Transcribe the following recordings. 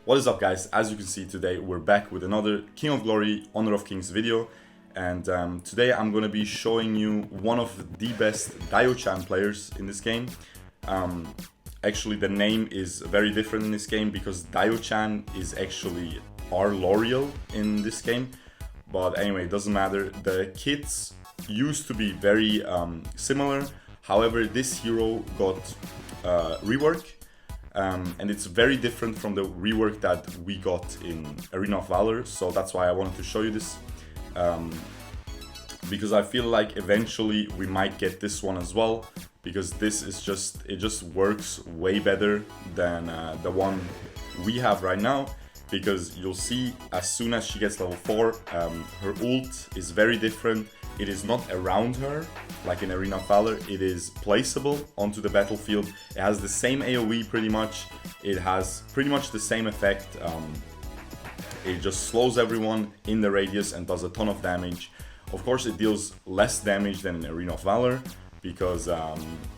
What is up, guys? As you can see, today we're back with another King of Glory Honor of Kings video, and today I'm going to be showing you one of the best Diaochan players in this game. Actually, the name is very different in this game because Diaochan is actually our L'Oreal in this game, but anyway, it doesn't matter. The kits used to be very similar, however this hero got rework. And it's very different from the rework that we got in Arena of Valor, so that's why I wanted to show you this, because I feel like eventually we might get this one as well, because this is just works way better than the one we have right now, because you'll see as soon as she gets level 4, her ult is very different. It is not around her like in Arena of Valor, it is placeable onto the battlefield. It has the same AoE pretty much, it has pretty much the same effect. It just slows everyone in the radius and does a ton of damage. Of course it deals less damage than in Arena of Valor because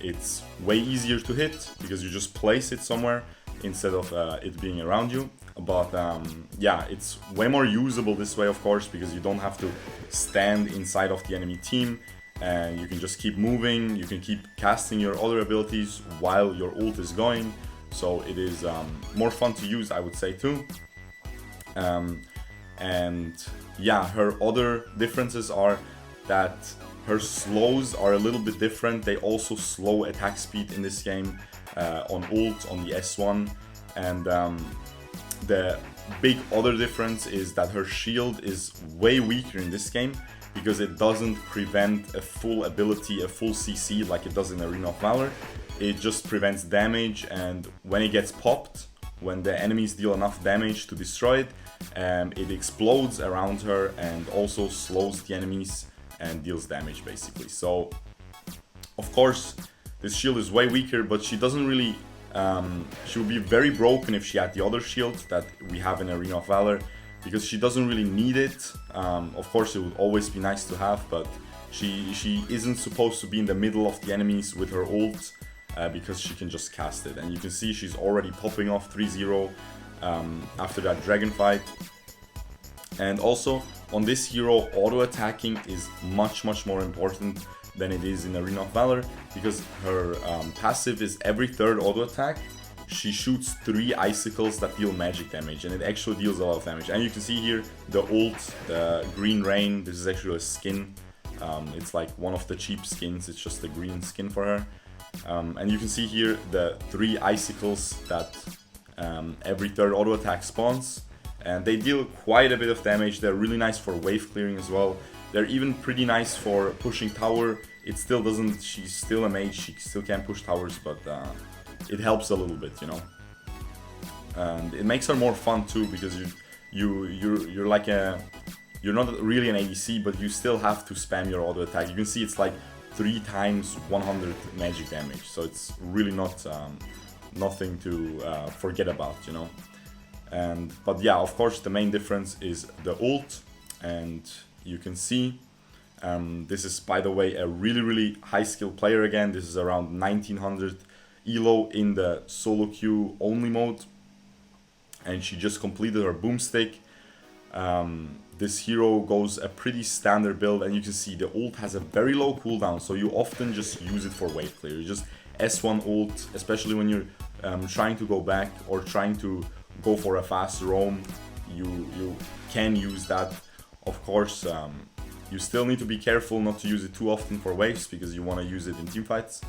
it's way easier to hit because you just place it somewhere instead of it being around you. But yeah, it's way more usable this way, of course, because you don't have to stand inside of the enemy team and you can just keep moving, you can keep casting your other abilities while your ult is going, so it is more fun to use, I would say, too. And yeah, her other differences are that her slows are a little bit different. They also slow attack speed in this game on ult, on the S1, and the big other difference is that her shield is way weaker in this game because it doesn't prevent a full ability, a full CC like it does in Arena of Valor. It just prevents damage, and when it gets popped, when the enemies deal enough damage to destroy it, it explodes around her and also slows the enemies and deals damage basically. So of course this shield is way weaker, but she doesn't really she would be very broken if she had the other shield that we have in Arena of Valor, because she doesn't really need it. Of course it would always be nice to have, but she isn't supposed to be in the middle of the enemies with her ult because she can just cast it. And you can see she's already popping off 3-0 after that dragon fight. And also on this hero, auto attacking is much more important than it is in Arena of Valor, because her passive is every third auto attack she shoots 3 icicles that deal magic damage, and it actually deals a lot of damage. And you can see here the ult, the green rain. This is actually a skin, it's like one of the cheap skins, it's just a green skin for her. And you can see here the 3 icicles that every third auto attack spawns, and they deal quite a bit of damage. They're really nice for wave clearing as well. They're even pretty nice for pushing tower. It still doesn't, she's still a mage, she still can't push towers, but it helps a little bit, you know. And it makes her more fun too, because you're like you're not really an ADC, but you still have to spam your auto attack. You can see it's like 3 times 100 magic damage, so it's really not nothing to forget about, you know. But yeah, of course the main difference is the ult, and you can see this is, by the way, a really high skill player again. This is around 1900 elo in the solo queue only mode, and she just completed her boomstick. This hero goes a pretty standard build, and you can see the ult has a very low cooldown, so you often just use it for wave clear. You just S1 ult, especially when you're trying to go back or trying to go for a fast roam. You can use that. Of course, you still need to be careful not to use it too often for waves, because you want to use it in teamfights.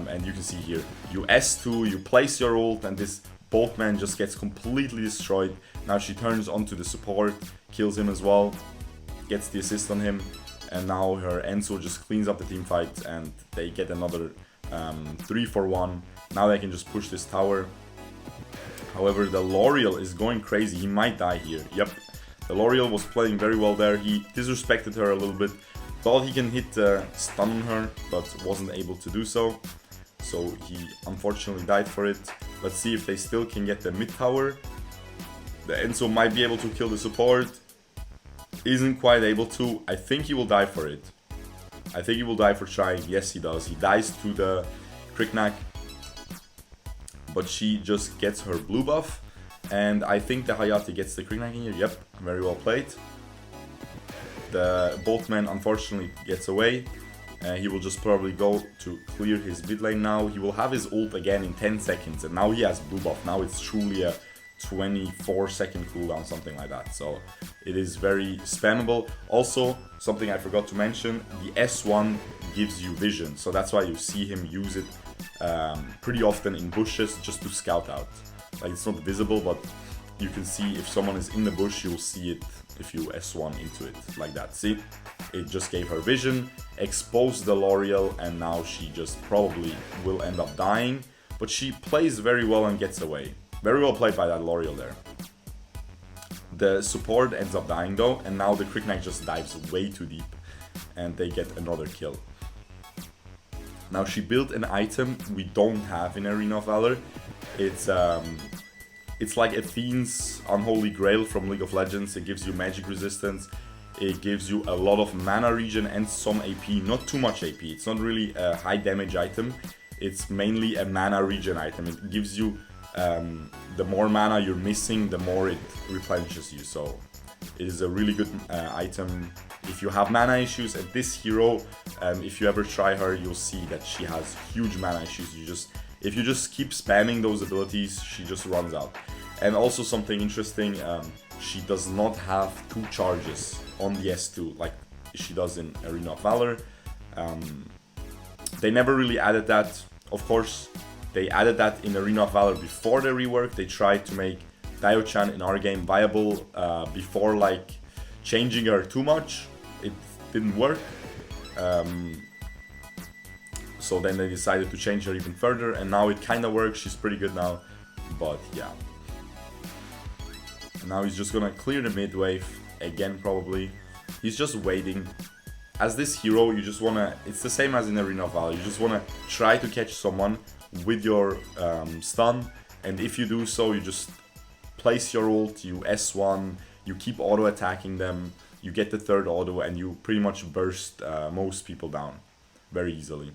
And you can see here, you S2, you place your ult, and this boatman just gets completely destroyed. Now she turns onto the support, kills him as well, gets the assist on him, and now her Enzo just cleans up the teamfight, and they get another 3 for 1. Now they can just push this tower. However, the L'Oreal is going crazy. He might die here. Yep, the L'Oreal was playing very well there. He disrespected her a little bit. Thought he can hit stun on her, but wasn't able to do so. So he unfortunately died for it. Let's see if they still can get the mid tower. The Enzo might be able to kill the support. Isn't quite able to. I think he will die for it. I think he will die for trying. Yes, he does. He dies to the Cricknack. But she just gets her blue buff. And I think the Hayate gets the Quick Knack in here. Yep, very well played. The Boltman unfortunately gets away. He will just probably go to clear his mid lane now. He will have his ult again in 10 seconds, and now he has blue buff. Now it's truly a 24-second cooldown, something like that. So it is very spammable. Also, something I forgot to mention, the S1 gives you vision. So that's why you see him use it pretty often in bushes just to scout out. Like, it's not visible, but you can see if someone is in the bush, you'll see it if you S1 into it, like that. See? It just gave her vision, exposed the L'Oreal, and now she just probably will end up dying. But she plays very well and gets away. Very well played by that L'Oreal there. The support ends up dying though, and now the Quick Knack just dives way too deep, and they get another kill. Now she built an item we don't have in Arena of Valor. It's like Athene's Unholy Grail from League of Legends. It gives you magic resistance. It gives you a lot of mana regen and some AP, not too much AP. It's not really a high damage item. It's mainly a mana regen item. It gives you, the more mana you're missing, the more it replenishes you. So it is a really good item if you have mana issues. And this hero, if you ever try her, you'll see that she has huge mana issues. If you just keep spamming those abilities, she just runs out. And also something interesting, she does not have 2 charges on the S2 like she does in Arena of Valor. They never really added that. Of course, they added that in Arena of Valor before the rework. They tried to make Diaochan in our game viable before like changing her too much. It didn't work. So then they decided to change her even further, and now it kind of works. She's pretty good now, but yeah. And now he's just gonna clear the mid wave again, probably. He's just waiting. As this hero, you just wanna, it's the same as in Arena of Valor, you just wanna try to catch someone with your stun, and if you do so, you just place your ult, you S1, you keep auto attacking them, you get the 3rd auto, and you pretty much burst most people down very easily.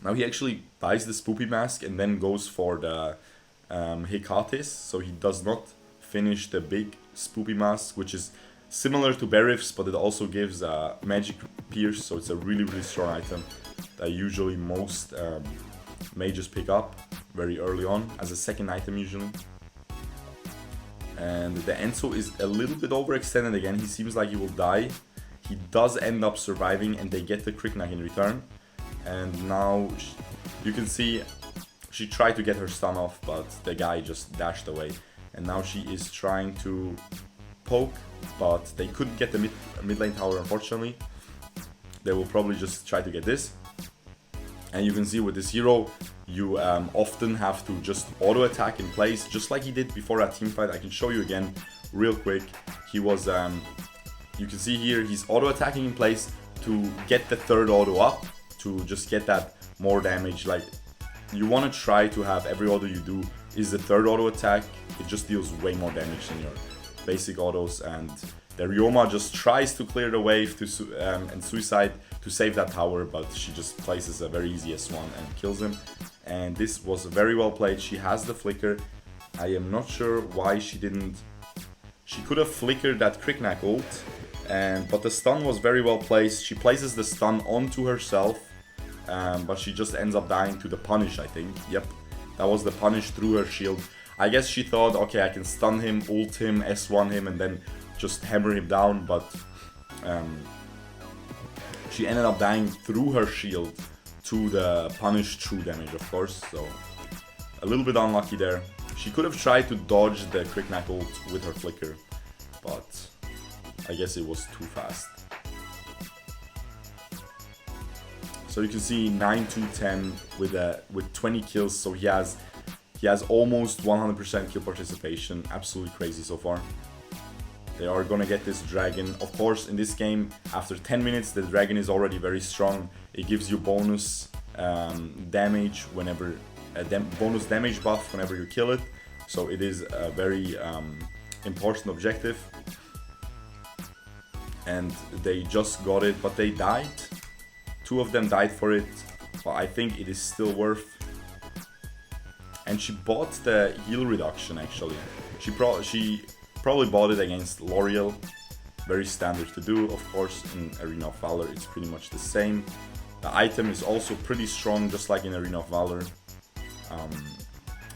Now he actually buys the Spoopy Mask and then goes for the Hecates, so he does not finish the big Spoopy Mask, which is similar to Berif's, but it also gives Magic Pierce, so it's a really, really strong item that usually most mages pick up very early on as a 2nd item usually. And the Enzo is a little bit overextended again. He seems like he will die. He does end up surviving, and they get the Quick Knack in return. And now you can see she tried to get her stun off, but the guy just dashed away. And now she is trying to poke, but they couldn't get the mid lane tower, unfortunately. They will probably just try to get this. And you can see with this hero, you often have to just auto attack in place, just like he did before that team fight. I can show you again real quick. He was, you can see here, he's auto attacking in place to get the 3rd auto up, to just get that more damage. Like, you want to try to have every auto you do is the 3rd auto attack. It just deals way more damage than your basic autos, and the Ryoma just tries to clear the wave to and suicide to save that tower, but she just places a very easy S1 and kills him. And this was very well played. She has the flicker. I am not sure why she didn't. She could have flickered that Quick Knack ult, but the stun was very well placed. She places the stun onto herself, but she just ends up dying to the punish, I think. Yep, that was the punish through her shield. I guess she thought, okay, I can stun him, ult him, S1 him, and then just hammer him down, but she ended up dying through her shield to the punish true damage, of course, so a little bit unlucky there. She could have tried to dodge the Quick Knack ult with her flicker, but I guess it was too fast. So you can see 9-2-10 with 20 kills, so he has almost 100% kill participation. Absolutely crazy so far. They are gonna get this dragon. Of course, in this game, after 10 minutes, the dragon is already very strong. It gives you bonus damage whenever, bonus damage buff whenever you kill it. So it is a very important objective. And they just got it, but they died. 2 of them died for it, but I think it is still worth and she bought the heal reduction actually. She probably bought it against L'Oreal. Very standard to do, of course. In Arena of Valor it's pretty much the same. The item is also pretty strong, just like in Arena of Valor.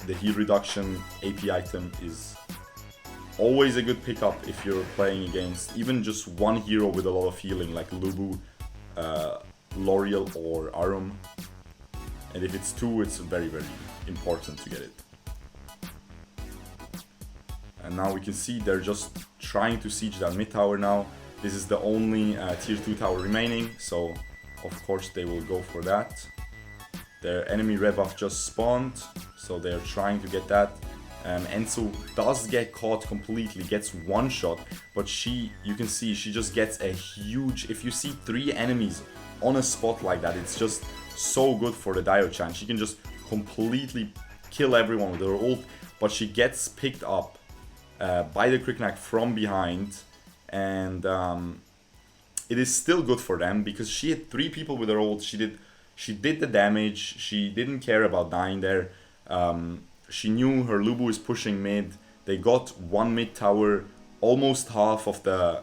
The heal reduction AP item is always a good pickup if you're playing against even just one hero with a lot of healing, like Lubu, L'Oreal or Arum. And if it's two, it's very, very important to get it. And now we can see they're just trying to siege that mid tower now. This is the only tier 2 tower remaining, so of course they will go for that. Their enemy rebuff just spawned, so they're trying to get that. Enzo does get caught completely, gets one shot, but you can see she just gets a huge, if you see 3 enemies on a spot like that, it's just so good for the Diaochan. She can just completely kill everyone with her ult, but she gets picked up by the Kriknak from behind, and it is still good for them because she hit 3 people with her ult. She did the damage. She didn't care about dying there. She knew her Lubu is pushing mid. They got one mid tower, almost half of the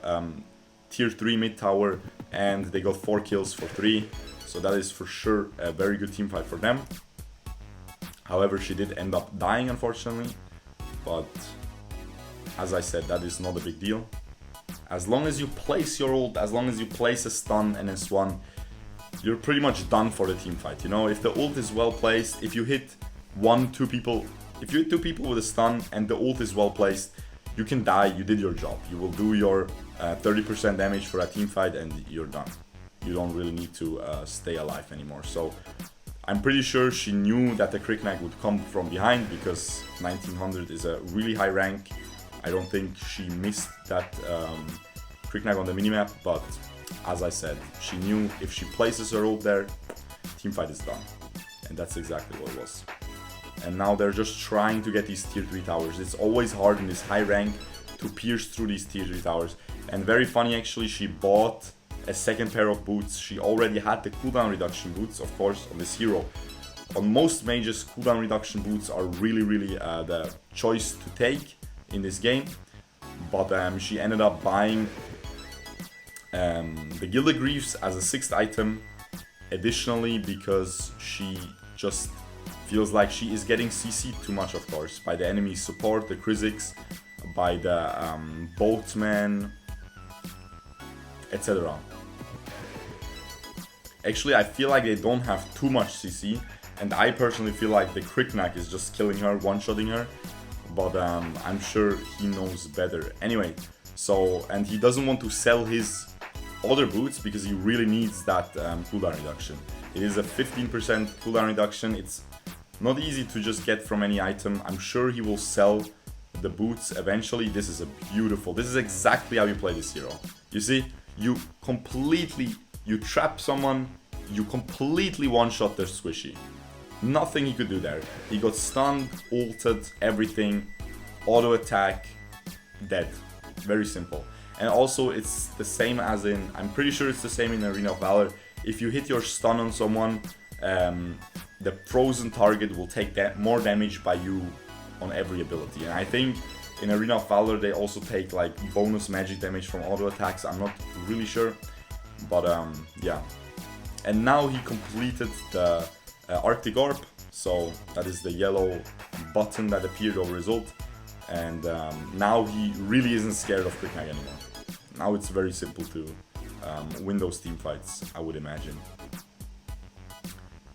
tier 3 mid tower, and they got 4 kills for 3. So that is for sure a very good team fight for them. However, she did end up dying, unfortunately, but as I said, that is not a big deal. As long as you place your ult, as long as you place a stun and S1, you're pretty much done for the team fight. You know, if the ult is well placed, if you hit 2 people with a stun and the ult is well placed, you can die, you did your job. You will do your 30% damage for a team fight and you're done. You don't really need to stay alive anymore. So I'm pretty sure she knew that the Kriknak would come from behind because 1900 is a really high rank. I don't think she missed that Kriknak on the minimap, but as I said, she knew if she places her ult there, team fight is done. And that's exactly what it was. And now they're just trying to get these tier 3 towers. It's always hard in this high rank to pierce through these tier 3 towers. And very funny actually, she bought a second pair of boots. She already had the cooldown reduction boots, of course, on this hero. On most mages, cooldown reduction boots are really the choice to take in this game. But she ended up buying the Gilded Greaves as a 6th item additionally because she just feels like she is getting CC'd too much, of course, by the enemy support, the Kriziks, by the boatman, etc. Actually, I feel like they don't have too much CC, and I personally feel like the Kriknak is just killing her, one-shotting her, but I'm sure he knows better. Anyway, so, and he doesn't want to sell his other boots because he really needs that cooldown reduction. It is a 15% cooldown reduction. It's not easy to just get from any item. I'm sure he will sell the boots eventually. This is this is exactly how you play this hero. You see, you trap someone, you completely one-shot their squishy. Nothing he could do there. He got stunned, ulted, everything, auto attack, dead. Very simple. And also it's the same as in, I'm pretty sure it's the same in Arena of Valor. If you hit your stun on someone, the frozen target will take more damage by you on every ability. And I think in Arena of Valor they also take like bonus magic damage from auto attacks. I'm not really sure, but yeah. And now he completed the Arctic Orb, so that is the yellow button that appeared over his ult. And now he really isn't scared of Kriknak anymore. Now it's very simple to win those team fights, I would imagine.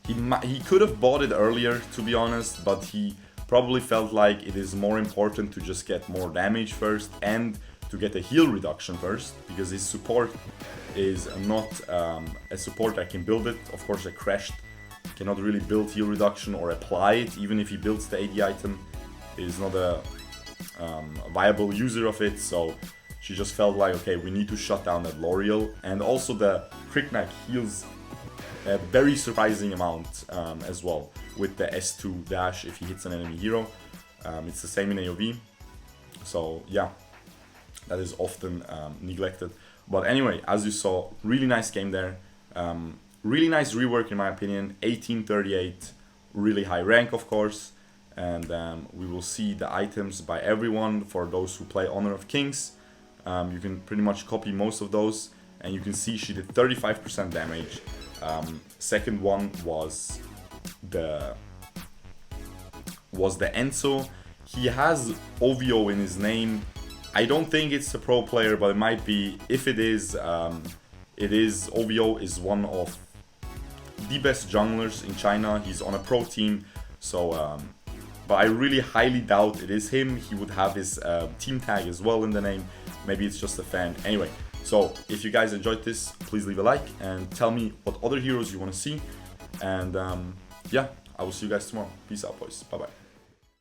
He could have bought it earlier, to be honest, but he probably felt like it is more important to just get more damage first and to get a heal reduction first, because his support is not a support that can build it. Of course, a Crashed cannot really build heal reduction or apply it. Even if he builds the AD item, he is not a viable user of it, so she just felt like, okay, we need to shut down that L'Oreal. And also the Kriknak heals a very surprising amount as well with the S2 dash if he hits an enemy hero. It's the same in AoV, so yeah, that is often neglected. But anyway, as you saw, really nice game there. Really nice rework in my opinion. 1838, really high rank, of course. and we will see the items by everyone for those who play Honor of Kings. You can pretty much copy most of those, and you can see she did 35% damage. Second one was the Enzo. He has OVO in his name. I don't think it's a pro player, but it might be. If it is, OVO is one of the best junglers in China. He's on a pro team, so but I really highly doubt it is him. He would have his team tag as well in the name. Maybe it's just a fan. Anyway, so if you guys enjoyed this, please leave a like and tell me what other heroes you want to see. And yeah, I will see you guys tomorrow. Peace out, boys. Bye bye.